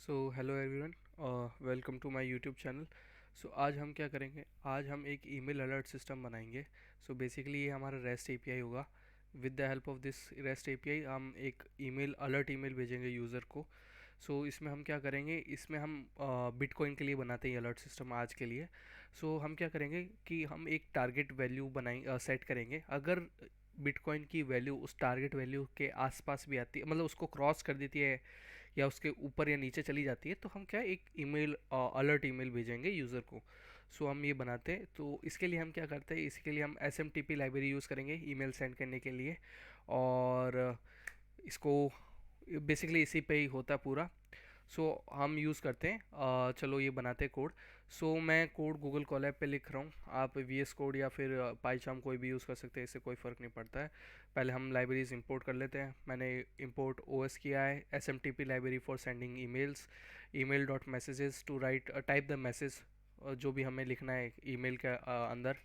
So hello everyone, welcome to my YouTube channel. So आज हम क्या करेंगे, आज हम एक ईमेल अलर्ट सिस्टम बनाएंगे। सो बेसिकली ये हमारा रेस्ट एपीआई होगा। With the help of this rest API हम एक ईमेल अलर्ट ईमेल भेजेंगे यूज़र को। सो इसमें हम क्या करेंगे, इसमें हम बिटकॉइन के लिए बनाते हैं अलर्ट सिस्टम आज के लिए। सो हम क्या करेंगे कि हम एक टारगेट वैल्यू बनाएंगे, सेट करेंगे। अगर बिटकॉइन की वैल्यू उस टारगेट वैल्यू के आसपास भी आती है, मतलब उसको क्रॉस कर देती है या उसके ऊपर या नीचे चली जाती है, तो हम क्या एक ईमेल अलर्ट ईमेल भेजेंगे यूज़र को। सो हम ये बनाते हैं। तो इसके लिए हम क्या करते हैं, इसके लिए हम एस लाइब्रेरी यूज़ करेंगे ईमेल सेंड करने के लिए। और इसको बेसिकली इसी पे ही होता है पूरा। सो हम यूज़ करते हैं, चलो ये बनाते हैं कोड। सो मैं कोड गूगल कोलैब पे लिख रहा हूँ। आप वी एस कोड या फिर पाईचार्म कोई भी यूज़ कर सकते हैं, इससे कोई फ़र्क नहीं पड़ता है। पहले हम लाइब्रेरीज इंपोर्ट कर लेते हैं। मैंने इंपोर्ट ओएस किया है, as library for sending emails, email dot messages to write type the message, जो भी हमें लिखना है ईमेल के अंदर।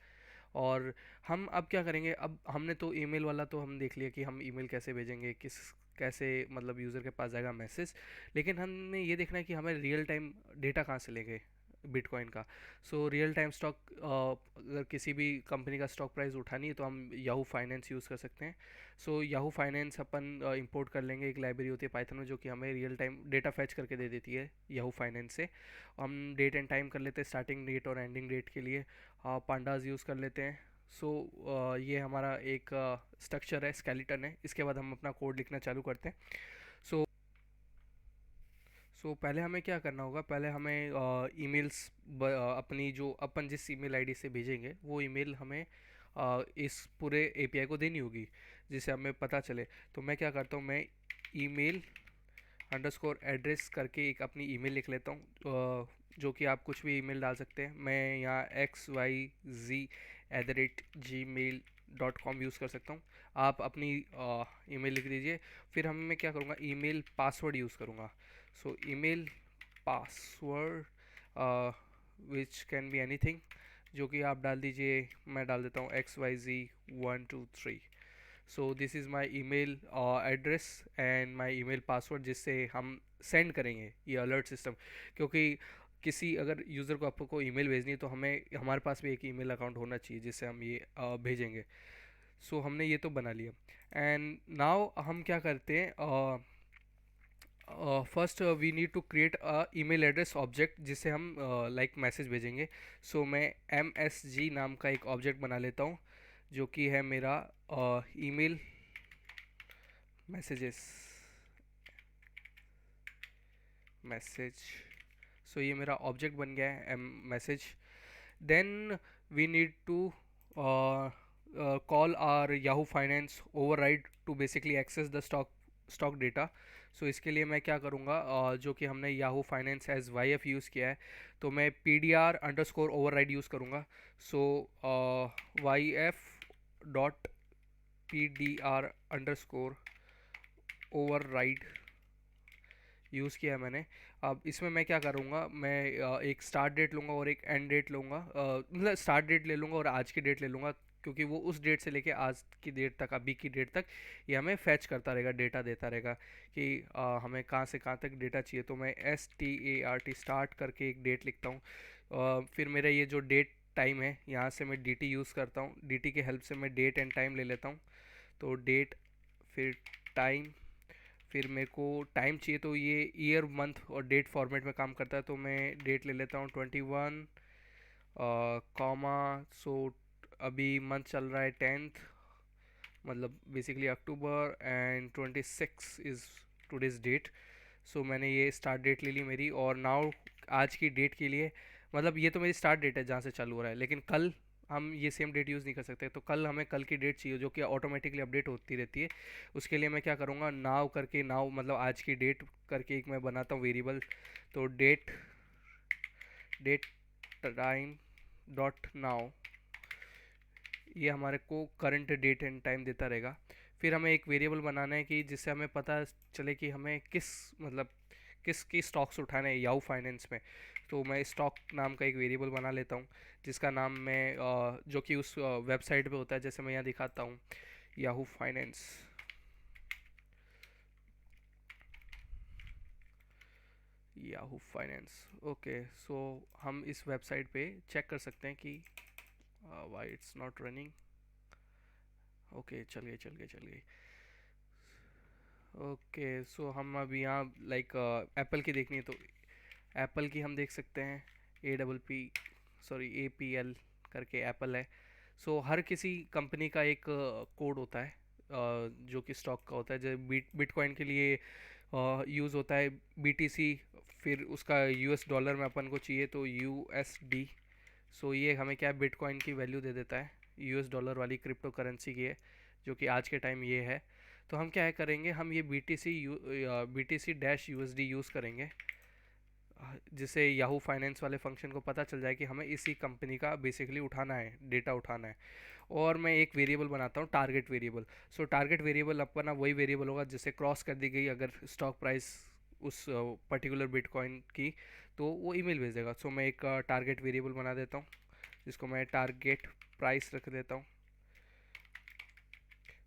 और हम अब क्या करेंगे, अब हमने तो ईमेल वाला तो हम देख लिया कि हम ईमेल कैसे भेजेंगे, किस कैसे मतलब यूज़र के पास जाएगा मैसेज। लेकिन हमने ये देखना है कि हमें रियल टाइम डेटा कहाँ से लेंगे बिटकॉइन का। सो रियल टाइम स्टॉक, अगर किसी भी कंपनी का स्टॉक प्राइस उठानी है तो हम याहू फाइनेंस यूज़ कर सकते हैं। सो याहू फाइनेंस अपन इंपोर्ट कर लेंगे। एक लाइब्रेरी होती है पाइथन में जो कि हमें रियल टाइम डेटा फैच करके दे देती है याहू फाइनेंस से। हम डेट एंड टाइम कर लेते हैं, स्टार्टिंग डेट और एंडिंग डेट के लिए पांडाज यूज़ कर लेते हैं। सो ये हमारा एक स्ट्रक्चर है, स्केलेटन है। इसके बाद हम अपना कोड लिखना चालू करते हैं। सो पहले हमें क्या करना होगा, पहले हमें ईमेल्स अपनी जो अपन जिस ईमेल आईडी से भेजेंगे वो ईमेल हमें इस पूरे एपीआई को देनी होगी, जिससे हमें पता चले। तो मैं क्या करता हूँ, मैं ईमेल अंडरस्कोर एड्रेस करके एक अपनी ईमेल लिख लेता हूँ, जो कि आप कुछ भी ईमेल डाल सकते हैं। मैं यहाँ xyz@gmail.com यूज़ कर सकता हूँ। आप अपनी ईमेल लिख दीजिए। फिर मैं क्या करूँगा, ईमेल पासवर्ड यूज़ करूँगा। सो email password which can be anything, जो कि आप डाल दीजिए। मैं डाल देता हूँ XYZ123। So this is my email address and my email password, जिससे हम सेंड करेंगे ये अलर्ट सिस्टम। क्योंकि किसी अगर यूज़र को आपको ईमेल भेजनी है तो हमें हमारे पास भी एक ईमेल अकाउंट होना चाहिए जिससे हम ये भेजेंगे। सो हमने ये तो बना लिया। एंड नाउ हम क्या करते हैं, first we need to create a email address object जिससे हम लाइक मैसेज भेजेंगे। सो मैं MSG नाम का एक ऑब्जेक्ट बना लेता हूँ, जो कि है मेरा ईमेल मैसेजेस मैसेज। सो ये मेरा ऑब्जेक्ट बन गया है m message. Then we need to call our Yahoo finance override to basically access the stock data. So इसके लिए मैं क्या करूँगा, जो कि हमने Yahoo finance as Y F use किया है, तो मैं PDR_override यूज़ करूँगा। सो YF.PDR_override यूज़ किया है मैंने। अब इसमें मैं क्या करूँगा, मैं एक स्टार्ट डेट लूँगा और एक एंड डेट लूँगा। मतलब स्टार्ट डेट ले लूँगा और आज की डेट ले लूँगा, क्योंकि वो उस डेट से लेके आज की डेट तक, अभी की डेट तक ये हमें फैच करता रहेगा, डेटा देता रहेगा कि हमें कहाँ से कहाँ तक डेटा चाहिए। तो मैं START स्टार्ट करके एक डेट लिखता हूँ। फिर मेरा ये जो डेट टाइम है, यहाँ से मैं DT यूज़ करता हूँ। DT की हेल्प से मैं डेट एंड टाइम ले लेता हूँ। तो डेट, फिर टाइम, फिर मेरे को टाइम चाहिए तो ये ईयर मंथ और डेट फॉर्मेट में काम करता है। तो मैं डेट ले लेता हूँ 21 कॉमा। सो अभी मंथ चल रहा है 10th, मतलब basically October, and 26 is today's date. So मैंने ये स्टार्ट डेट ले ली मेरी। और नाउ आज की डेट के लिए, मतलब ये तो मेरी स्टार्ट डेट है जहाँ से चालू हो रहा है, लेकिन कल हम ये सेम डेट यूज़ नहीं कर सकते। तो कल हमें कल की डेट चाहिए, जो कि ऑटोमेटिकली अपडेट होती रहती है। उसके लिए मैं क्या करूँगा, नाव करके, नाव मतलब आज की डेट करके एक मैं बनाता हूँ वेरिएबल। तो date date time dot now, ये हमारे को करंट डेट एंड टाइम देता रहेगा। फिर हमें एक वेरिएबल बनाना है कि जिससे हमें पता चले कि हमें किस मतलब किसकी स्टॉक्स उठाने हैं याहू फाइनेंस में। तो मैं स्टॉक नाम का एक वेरिएबल बना लेता हूँ, जिसका नाम मैं जो कि उस वेबसाइट पे होता है, जैसे मैं यहाँ दिखाता हूँ, Yahoo finance. Yahoo finance. Okay, so हम इस वेबसाइट पे चेक कर सकते हैं कि why it's not running. Okay, चल गई। ओके, सो हम अब यहाँ लाइक एप्पल की देखनी है तो एप्पल की हम देख सकते हैं। APL करके एप्पल है। सो हर किसी कंपनी का एक कोड होता है जो कि स्टॉक का होता है। जैसे बिटकॉइन के लिए यूज़ होता है BTC, फिर उसका US डॉलर में अपन को चाहिए तो USD। सो ये हमें क्या है, बिटकॉइन की वैल्यू दे देता है, US डॉलर वाली क्रिप्टो करेंसी की है, जो कि आज के टाइम ये है। तो हम क्या है करेंगे, हम ये BTC-USD यूज़ करेंगे, जिससे याहू फाइनेंस वाले फंक्शन को पता चल जाए कि हमें इसी कंपनी का बेसिकली उठाना है, डेटा उठाना है। और मैं एक वेरिएबल बनाता हूँ, टारगेट वेरिएबल। सो टारगेट वेरिएबल अपना वही वेरिएबल होगा जिसे क्रॉस कर दी गई अगर स्टॉक प्राइस उस पर्टिकुलर बिटकॉइन की, तो वो ईमेल भेज देगा। सो मैं एक टारगेट वेरिएबल बना देता हूँ जिसको मैं टारगेट प्राइस रख देता हूँ।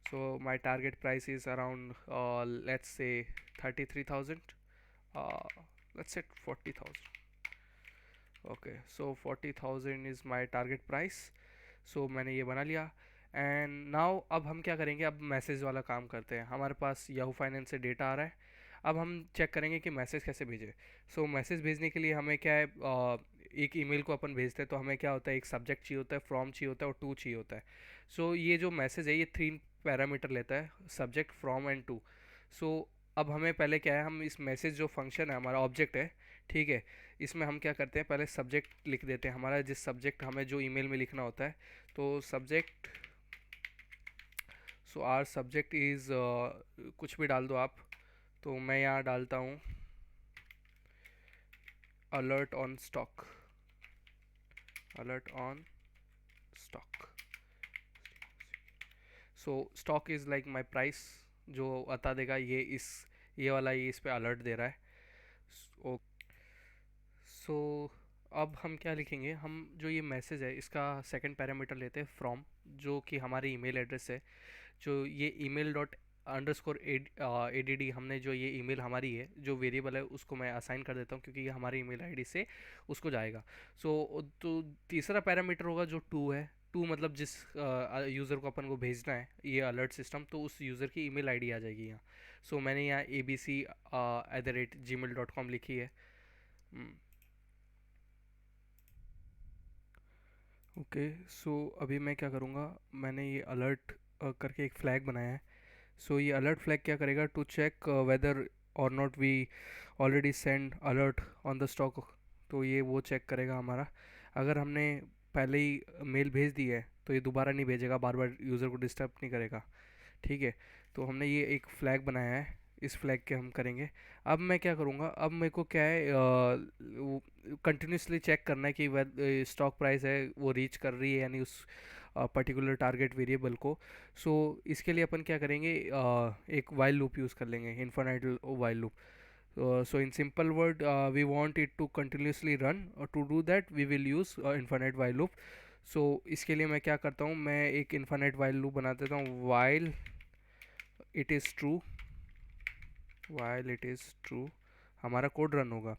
So my target price is around let's say 33,000, let's set 40,000. Okay, so 40,000 is my target price. So मैंने ये बना लिया। एंड नाउ अब हम क्या करेंगे, अब मैसेज वाला काम करते हैं। हमारे पास याहू फाइनेंस से डेटा आ रहा है, अब हम चेक करेंगे कि मैसेज कैसे भेजें। सो मैसेज भेजने के लिए हमें क्या है, एक ईमेल को अपन भेजते हैं तो हमें क्या होता है, एक सब्जेक्ट चाहिए होता है, फ्रॉम चाहिए होता है और टू चाहिए होता है। सो ये जो मैसेज है ये 3 पैरामीटर लेता है, सब्जेक्ट, फ्रॉम एंड टू। सो अब हमें पहले क्या है, हम इस मैसेज जो फंक्शन है हमारा ऑब्जेक्ट है, ठीक है, इसमें हम क्या करते हैं, पहले सब्जेक्ट लिख देते हैं हमारा, जिस सब्जेक्ट हमें जो ईमेल में लिखना होता है। तो subject, so our subject is, कुछ भी डाल दो आप। तो मैं यहाँ डालता हूँ alert on stock, alert on stock. So stock is like my price, जो बता देगा ये वाला ये इस पे अलर्ट दे रहा है। सो अब हम क्या लिखेंगे, हम जो ये मैसेज है इसका सेकंड पैरामीटर लेते हैं फ्रॉम, जो कि हमारी ईमेल एड्रेस है। जो ये ईमेल डॉट अंडरस्कोर ADD, हमने जो ये ईमेल हमारी है जो वेरिएबल है उसको मैं असाइन कर देता हूँ, क्योंकि ये हमारी ईमेल आईडी से उसको जाएगा। सो तो तीसरा पैरामीटर होगा जो टू है। टू मतलब जिस यूज़र को अपन को भेजना है ये अलर्ट सिस्टम, तो उस यूज़र की ईमेल आईडी आ जाएगी यहाँ। सो मैंने यहाँ abc@gmail.com लिखी है। ओके, सो अभी मैं क्या करूँगा, मैंने ये अलर्ट करके एक फ्लैग बनाया है। सो ये अलर्ट फ्लैग क्या करेगा, टू चेक वेदर और not we already send alert on the stock. तो ये वो चेक करेगा हमारा, अगर हमने पहले ही मेल भेज दी है तो ये दोबारा नहीं भेजेगा, बार बार यूज़र को डिस्टर्ब नहीं करेगा, ठीक है। तो हमने ये एक फ्लैग बनाया है, इस फ्लैग के हम करेंगे। अब मैं क्या करूँगा, अब मेरे को क्या है, कंटिन्यूसली चेक करना है कि वह स्टॉक प्राइस है वो रीच कर रही है यानी उस पर्टिकुलर टारगेट वेरिएबल को। सो इसके लिए अपन क्या करेंगे, एक वाइल लूप यूज़ कर लेंगे, infinite while loop. So in simple word, we want it to continuously run, or to do that we will use infinite while loop. So इसके लिए मैं क्या करता हूँ, मैं एक infinite while loop बना देता हूँ, while it is true, while it is true हमारा कोड रन होगा।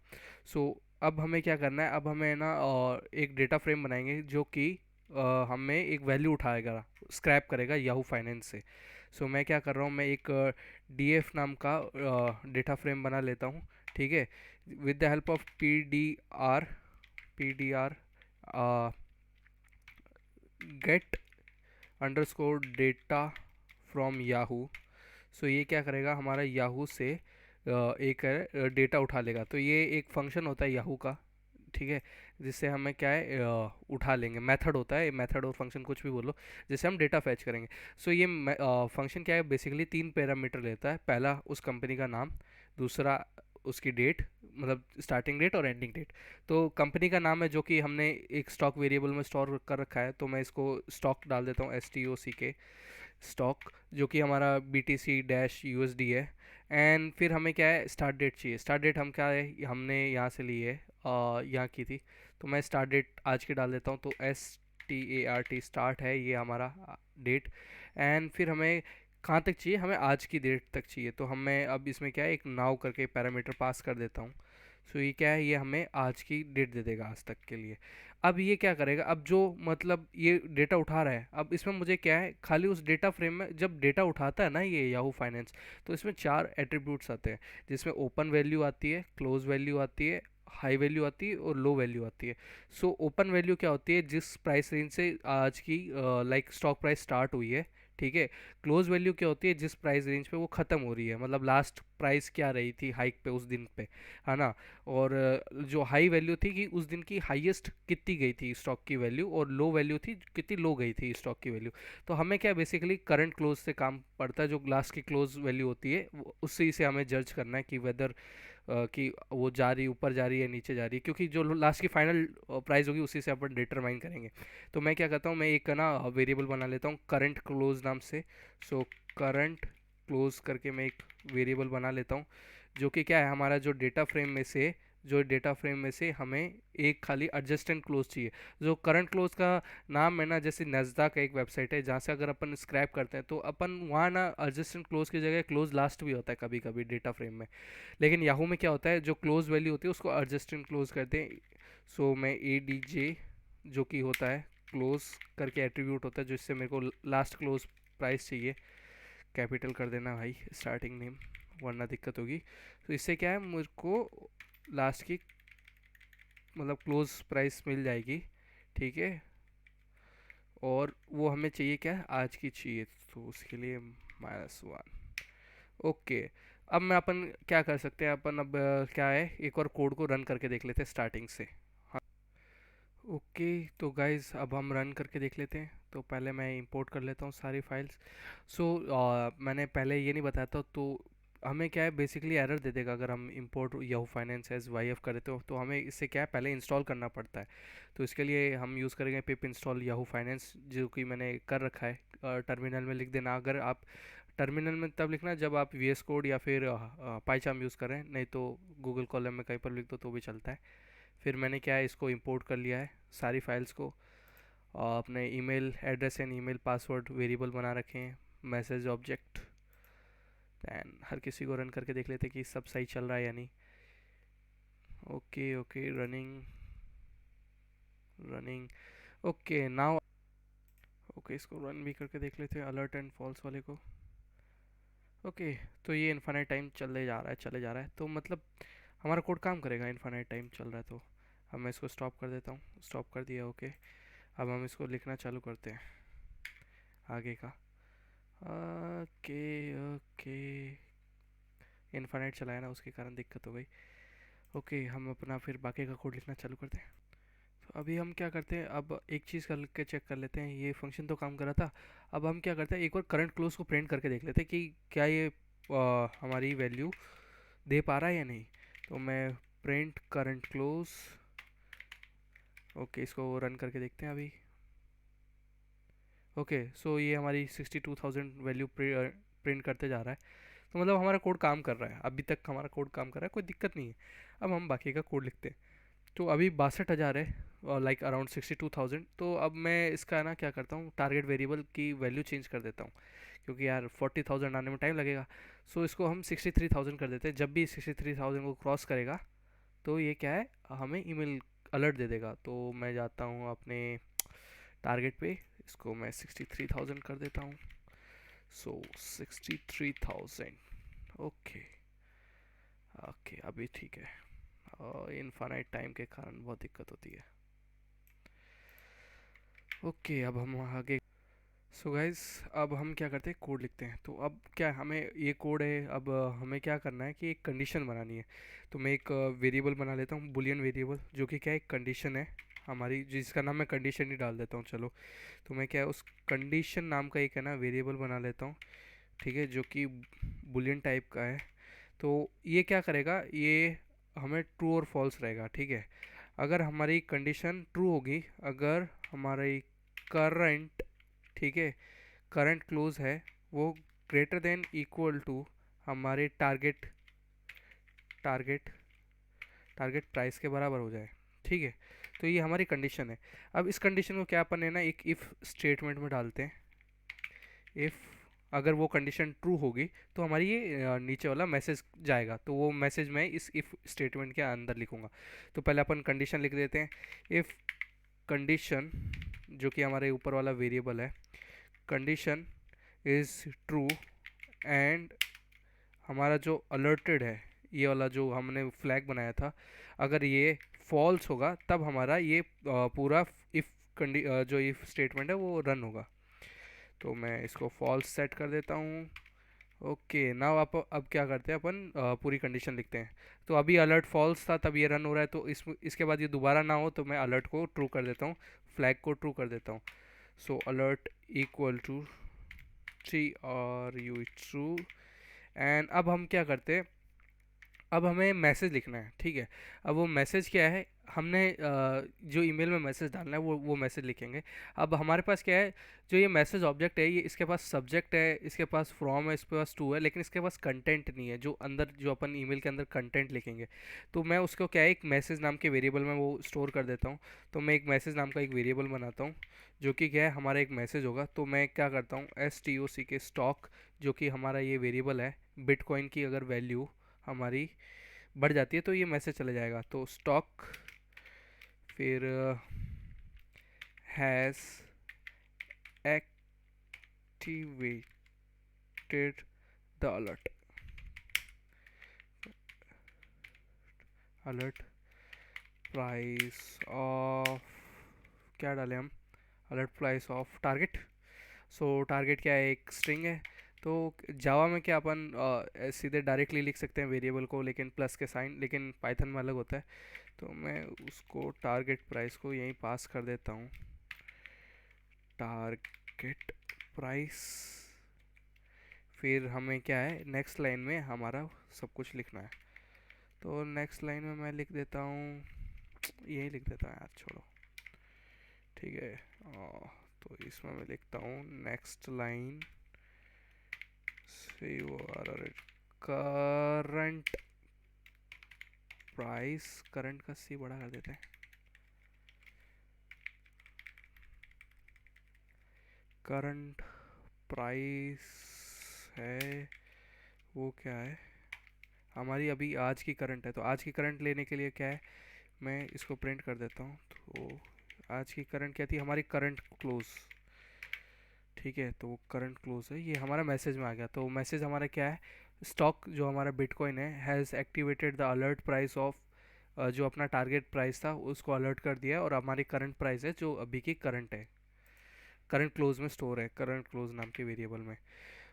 सो अब हमें क्या करना है, अब हमें ना एक डेटा फ्रेम बनाएंगे जो कि हमें एक वैल्यू उठाएगा, स्क्रैप करेगा याहू फाइनेंस से। सो मैं क्या कर रहा हूँ, मैं एक DF नाम का डेटा फ्रेम बना लेता हूँ, ठीक है, with the help of PDR get underscore data from Yahoo. So ये क्या करेगा, हमारा याहू से एक डेटा उठा लेगा। तो ये एक फंक्शन होता है याहू का, ठीक है, जिससे हमें क्या है, उठा लेंगे। मेथड होता है, मेथड और फंक्शन कुछ भी बोलो, जिससे हम डेटा फैच करेंगे। सो ये फंक्शन क्या है, बेसिकली 3 पैरामीटर लेता है। पहला उस कंपनी का नाम, दूसरा उसकी डेट, मतलब स्टार्टिंग डेट और एंडिंग डेट। तो कंपनी का नाम है जो कि हमने एक स्टॉक वेरिएबल में स्टोर कर रखा है, तो मैं इसको स्टॉक डाल देता हूँ, STOCK स्टॉक, जो कि हमारा BTC-USD है। एंड फिर हमें क्या है, स्टार्ट डेट चाहिए। स्टार्ट डेट हम क्या है, हमने यहाँ से ली है, यहाँ की थी, तो मैं स्टार्ट डेट आज की डाल देता हूँ। तो START स्टार्ट है ये हमारा डेट। एंड फिर हमें कहाँ तक चाहिए, हमें आज की डेट तक चाहिए। तो हमें अब इसमें क्या है, एक नाउ करके पैरामीटर पास कर देता हूँ। सो ये क्या है, ये हमें आज की डेट दे देगा, आज तक के लिए। अब ये क्या करेगा, अब जो मतलब ये डेटा उठा रहा है, अब इसमें मुझे क्या है, खाली उस डेटा फ्रेम में जब डेटा उठाता है ना ये याहू फाइनेंस, तो इसमें 4 एट्रीब्यूट्स आते हैं, जिसमें ओपन वैल्यू आती है, क्लोज वैल्यू आती है, हाई वैल्यू आती है और लो वैल्यू आती है। सो ओपन वैल्यू क्या होती है, जिस प्राइस रेंज से आज की लाइक स्टॉक प्राइस स्टार्ट हुई है, ठीक है। क्लोज वैल्यू क्या होती है, जिस प्राइस रेंज पे वो ख़त्म हो रही है, मतलब लास्ट प्राइस क्या रही थी हाइक पे उस दिन पे, है ना। और जो हाई वैल्यू थी कि उस दिन की हाईएस्ट कितनी गई थी स्टॉक की वैल्यू, और लो वैल्यू थी कितनी लो गई थी स्टॉक की वैल्यू। तो हमें क्या बेसिकली करंट क्लोज से काम पड़ता है, जो लास्ट की क्लोज वैल्यू होती है उससे इसे हमें जज करना है कि वेदर कि वो जा रही ऊपर जा रही है नीचे जा रही है, क्योंकि जो लास्ट की फाइनल प्राइस होगी उसी से अपन डिटरमाइन करेंगे। तो मैं क्या करता हूँ, मैं एक ना वेरिएबल बना लेता हूँ करंट क्लोज नाम से। सो करंट क्लोज करके मैं एक वेरिएबल बना लेता हूँ, जो कि क्या है, हमारा जो डेटा फ्रेम में से हमें एक खाली एडजस्टेंट क्लोज चाहिए। जो करंट क्लोज का नाम है ना, जैसे नज़दा का एक वेबसाइट है जहाँ से अगर अपन स्क्रैप करते हैं तो अपन वहाँ ना एडजस्टेंट क्लोज की जगह क्लोज लास्ट भी होता है कभी कभी डेटा फ्रेम में। लेकिन याहू में क्या होता है, जो क्लोज वैल्यू होती है उसको एडजस्टेंट क्लोज करते हैं। सो मैं ए डी जे, जो कि होता है क्लोज करके एट्रीब्यूट होता है, जिससे मेरे को लास्ट क्लोज प्राइस चाहिए, कैपिटल कर देना भाई स्टार्टिंग नेम, वरना दिक्कत होगी। तो इससे क्या है, मुझ को लास्ट की मतलब क्लोज प्राइस मिल जाएगी, ठीक है। और वो हमें चाहिए क्या है, आज की चाहिए, तो उसके लिए -1। ओके। अब मैं अपन क्या कर सकते हैं, अपन अब क्या है, एक और कोड को रन करके देख लेते हैं स्टार्टिंग से। हाँ। ओके। तो गाइज अब हम रन करके देख लेते हैं। तो पहले मैं इंपोर्ट कर लेता हूँ सारी फाइल्स। सो मैंने पहले ये नहीं बताया था, तो हमें क्या है बेसिकली एरर दे देगा अगर हम import Yahoo finance as Y F करें, तो हमें इससे क्या है पहले इंस्टॉल करना पड़ता है। तो इसके लिए हम यूज़ करेंगे पिप इंस्टॉल याहू फाइनेंस, जो कि मैंने कर रखा है। टर्मिनल में लिख देना, अगर आप टर्मिनल में तब लिखना जब आप वी एस कोड या फिर पाईचार्म यूज़ करें, नहीं तो गूगल कॉलम में कहीं पर लिख दो तो भी चलता है। फिर मैंने क्या है, इसको इंपोर्ट कर लिया है सारी फाइल्स को। अपने email address and email password variable बना रखे हैं, मैसेज ऑब्जेक्ट। दैन हर किसी को रन करके देख लेते हैं कि सब सही चल रहा है या नहीं। Okay okay, running running. Okay now, okay इसको रन भी करके देख लेते हैं अलर्ट एंड फॉल्स वाले को। ओके। तो ये इन्फानाइट टाइम चले जा रहा है चले जा रहा है, तो मतलब हमारा कोड काम करेगा, इन्फानाइट टाइम चल रहा है। तो अब मैं इसको स्टॉप कर देता हूँ, स्टॉप कर दिया। ओके। अब हम इसको लिखना चालू करते हैं आगे का। ओके ओके, इन्फानाइट चलाया ना, उसके कारण दिक्कत हो गई। ओके, हम अपना फिर बाकी का कोड लिखना चालू करते हैं। तो अभी हम क्या करते हैं, अब एक चीज़ करके चेक कर लेते हैं, ये फंक्शन तो काम कर रहा था। अब हम क्या करते हैं, एक बार करंट क्लोज को प्रिंट करके देख लेते हैं कि क्या ये हमारी वैल्यू दे पा रहा है या नहीं। तो मैं प्रिंट करंट क्लोज, ओके इसको रन करके देखते हैं अभी। ओके। सो ये हमारी 62,000 वैल्यू प्रिंट करते जा रहा है। तो मतलब हमारा कोड काम कर रहा है, अभी तक हमारा कोड काम कर रहा है, कोई दिक्कत नहीं है। अब हम बाकी का कोड लिखते हैं। तो अभी 62,000 है, लाइक अराउंड 62,000। तो अब मैं इसका ना क्या करता हूँ, टारगेट वेरिएबल की वैल्यू चेंज कर देता हूँ, क्योंकि यार 40,000 आने में टाइम लगेगा। सो इसको हम 63,000 कर देते हैं। जब भी 63,000 को क्रॉस करेगा तो ये क्या है, हमें ईमेल अलर्ट दे देगा। तो मैं जाता हूँ अपने टारगेट पे, इसको मैं 63,000 कर देता हूँ। सो 63,000। ओके ओके, अभी ठीक है। इनफाइनाइट टाइम के कारण बहुत दिक्कत होती है। ओके, अब हम आगे। सो गाइज, अब हम क्या करते हैं, कोड लिखते हैं। तो अब क्या है, हमें ये कोड है, अब हमें क्या करना है कि एक कंडीशन बनानी है। तो मैं एक वेरिएबल बना लेता हूँ, बुलियन वेरिएबल, जो कि क्या है, एक कंडीशन है हमारी, जिसका नाम मैं कंडीशन ही डाल देता हूँ। चलो, तो मैं क्या है उस कंडीशन नाम का एक है ना वेरिएबल बना लेता हूँ, ठीक है, जो कि बुलियन टाइप का है। तो ये क्या करेगा, ये हमें ट्रू और फॉल्स रहेगा, ठीक है। अगर हमारी कंडीशन ट्रू होगी, अगर हमारी करंट, ठीक है, करंट क्लोज है वो ग्रेटर देन इक्वल टू हमारे टारगेट टारगेट प्राइस के बराबर हो जाए, ठीक है। तो ये हमारी कंडीशन है। अब इस कंडीशन को क्या अपन है ना एक इफ़ स्टेटमेंट में डालते हैं। इफ़ अगर वो कंडीशन ट्रू होगी तो हमारी ये नीचे वाला मैसेज जाएगा, तो वो मैसेज मैं इस इफ़ स्टेटमेंट के अंदर लिखूँगा। तो पहले अपन कंडीशन लिख देते हैं। इफ़ कंडीशन, जो कि हमारे ऊपर वाला वेरिएबल है, कंडीशन इज़ ट्रू एंड हमारा जो अलर्टेड है, ये वाला जो हमने फ्लैग बनाया था, अगर ये फॉल्स होगा तब हमारा ये पूरा इफ़ जो इफ़ स्टेटमेंट है वो रन होगा। तो मैं इसको फॉल्स सेट कर देता हूँ। ओके, नाउ आप अब क्या करते हैं, अपन पूरी कंडीशन लिखते हैं। तो अभी अलर्ट फॉल्स था तब ये रन हो रहा है, तो इसके बाद ये दोबारा ना हो तो मैं अलर्ट को ट्रू कर देता हूँ, फ्लैग को ट्रू कर देता हूँ। सो अलर्ट इक्वल टू ट्री और यू ट्रू। एंड अब हम क्या करते हैं, अब हमें मैसेज लिखना है, ठीक है। अब वो मैसेज क्या है, हमने जो ईमेल में मैसेज डालना है वो मैसेज लिखेंगे। अब हमारे पास क्या है, जो ये मैसेज ऑब्जेक्ट है, ये इसके पास सब्जेक्ट है, इसके पास फ्रॉम है, इसके पास टू है, लेकिन इसके पास कंटेंट नहीं है, जो अंदर जो अपन ईमेल के अंदर कंटेंट लिखेंगे। तो मैं उसको क्या है, एक मैसेज नाम के वेरिएबल में वो स्टोर कर देता हूँ। तो मैं एक मैसेज नाम का एक वेरिएबल बनाता हूँ, जो कि क्या है, हमारा एक मैसेज होगा। तो मैं क्या करता हूँ, STOCK स्टॉक, जो कि हमारा ये वेरिएबल है, बिटकॉइन की अगर वैल्यू हमारी बढ़ जाती है तो ये मैसेज चला जाएगा। तो स्टॉक फिर has activated the alert, alert price of, क्या डालें हम, alert price of target. So target क्या है, एक स्ट्रिंग है। तो जावा में क्या अपन सीधे डायरेक्टली लिख सकते हैं वेरिएबल को, लेकिन प्लस के साइन, लेकिन पाइथन में अलग होता है। तो मैं उसको टारगेट प्राइस को यहीं पास कर देता हूँ, टारगेट प्राइस। फिर हमें क्या है, नेक्स्ट लाइन में हमारा सब कुछ लिखना है। तो नेक्स्ट लाइन में मैं लिख देता हूँ, यही लिख देता हूँ यार, छोड़ो, ठीक है। तो इसमें मैं लिखता हूँ नेक्स्ट लाइन से वो करंट प्राइस, करंट का सी बड़ा कर देते हैं, करंट प्राइस है वो क्या है, हमारी अभी आज की करंट है। तो आज की करंट लेने के लिए क्या है, मैं इसको प्रिंट कर देता हूँ। तो आज की करंट क्या थी, हमारी करंट क्लोज, ठीक है। तो वो करंट क्लोज है, ये हमारा मैसेज में आ गया। तो मैसेज हमारा क्या है, स्टॉक जो हमारा बिटकॉइन है has activated the alert price of, जो अपना टारगेट प्राइस था उसको अलर्ट कर दिया है, और हमारी करंट प्राइस है जो अभी की करंट है, करंट क्लोज में स्टोर है, करंट क्लोज नाम के वेरिएबल में।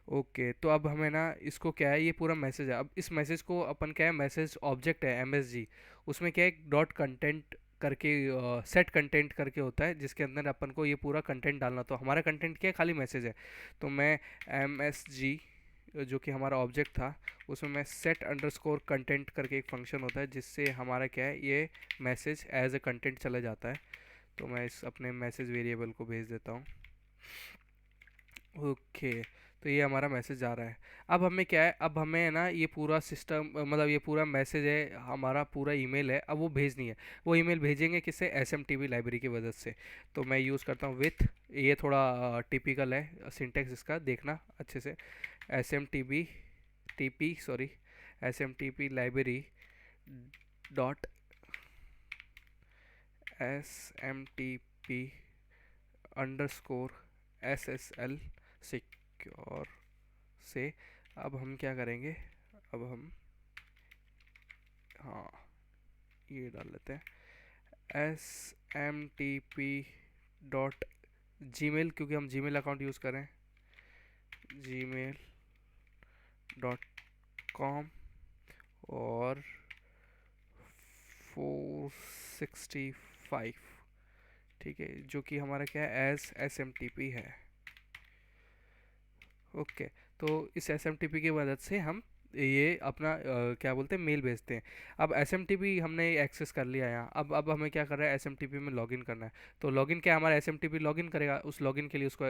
ओके, तो अब हमें ना इसको क्या है, ये पूरा मैसेज है। अब इस मैसेज को अपन क्या है, मैसेज ऑब्जेक्ट है MSG, उसमें क्या है, एक डॉट कंटेंट करके सेट कंटेंट करके होता है, जिसके अंदर अपन को ये पूरा कंटेंट डालना। तो हमारा कंटेंट क्या है, खाली मैसेज है। तो मैं MSG, जो कि हमारा ऑब्जेक्ट था, उसमें मैं सेट अंडरस्कोर कंटेंट करके एक फंक्शन होता है, जिससे हमारा क्या है, ये मैसेज एज ए कंटेंट चला जाता है। तो मैं इस अपने मैसेज वेरिएबल को भेज देता हूँ। ओके, तो ये हमारा मैसेज आ रहा है। अब हमें क्या है, अब हमें ना ये पूरा सिस्टम, मतलब ये पूरा मैसेज है, हमारा पूरा ईमेल है, अब वो भेजनी है। वो ईमेल भेजेंगे किससे, SMTP लाइब्रेरी की मदद से। तो मैं यूज़ करता हूँ विथ, ये थोड़ा टिपिकल है सिंटेक्स, इसका देखना अच्छे से। SMTP TP sorry SMTP library dot SMTP underscore SSL secure से। अब हम क्या करेंगे, अब हम, हाँ, ये डाल लेते हैं SMTP डॉट जीमेल, क्योंकि हम जीमेल अकाउंट यूज़ करें, gmail.com और 465, ठीक है, जो कि हमारा क्या है, SMTP है। ओके, तो इस SMTP की मदद से हम ये अपना क्या बोलते हैं, मेल भेजते हैं। अब SMTP हमने एक्सेस कर लिया यहाँ। अब हमें क्या कर रहा है, SMTP में लॉगिन करना है। तो लॉगिन क्या, हमारा SMTP लॉगिन करेगा, उस लॉगिन के लिए उसको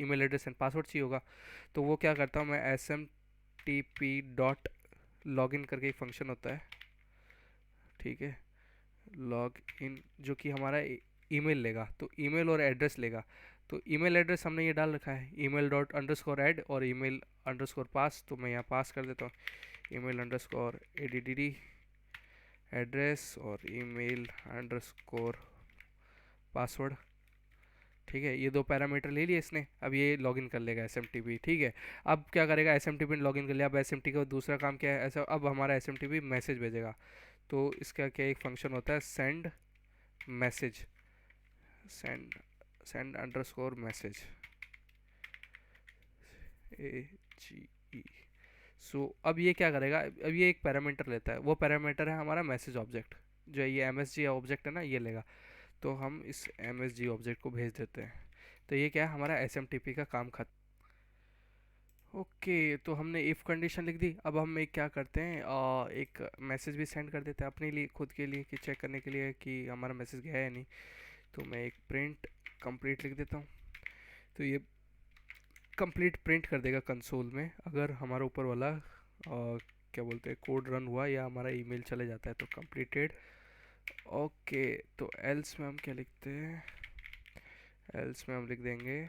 ईमेल एड्रेस एंड पासवर्ड चाहिए होगा। तो वो क्या करता हूँ मैं, SMTP डॉट लॉगिन करके एक फंक्शन होता है, ठीक है, लॉग इन, जो कि हमारा ईमेल लेगा, तो ईमेल और एड्रेस लेगा। तो ईमेल एड्रेस हमने ये डाल रखा है email डॉट अंडरस्कोर ऐड और email अंडरस्कोर पास, तो मैं यहाँ पास कर देता हूँ email अंडरस्कोर add एड्रेस और email अंडरस्कोर पासवर्ड। ठीक है, ये दो पैरामीटर ले लिए इसने। अब ये लॉगिन कर लेगा SMTP। ठीक है, अब क्या करेगा, SMTP ने लॉगिन कर लिया। अब SMTP का दूसरा काम क्या है, ऐसा अब हमारा SMTP मैसेज भेजेगा। तो इसका क्या एक फंक्शन होता है, send message, send send underscore message AGE। सो अब ये क्या करेगा, अब ये एक पैरामीटर लेता है, वो पैरामीटर है हमारा मैसेज ऑब्जेक्ट, जो ये MSG ऑब्जेक्ट है ना, ये लेगा। तो हम इस MSG ऑब्जेक्ट को भेज देते हैं। तो ये क्या है, हमारा SMTP का काम खत्म। ओके, तो हमने इफ़ कंडीशन लिख दी। अब हम एक क्या करते हैं, एक मैसेज भी सेंड कर देते हैं अपने लिए, खुद के लिए, कि चेक करने के लिए कि हमारा मैसेज गया है या नहीं। तो मैं एक प्रिंट कंप्लीट लिख देता हूँ। तो ये कंप्लीट प्रिंट कर देगा कंसोल में, अगर हमारा ऊपर वाला क्या बोलते हैं, कोड रन हुआ या हमारा ईमेल चले जाता है तो कंप्लीटेड। ओके, तो एल्स में हम क्या लिखते हैं, एल्स में हम लिख देंगे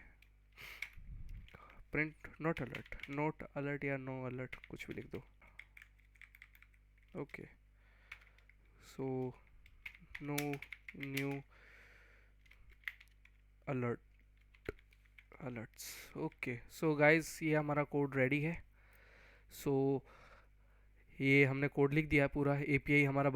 प्रिंट नॉट अलर्ट या नो अलर्ट, कुछ भी लिख दो। Okay, so no new alert alerts. Okay, so guys ये हमारा कोड रेडी है। सो ये हमने कोड लिख दिया है पूरा, API हमारा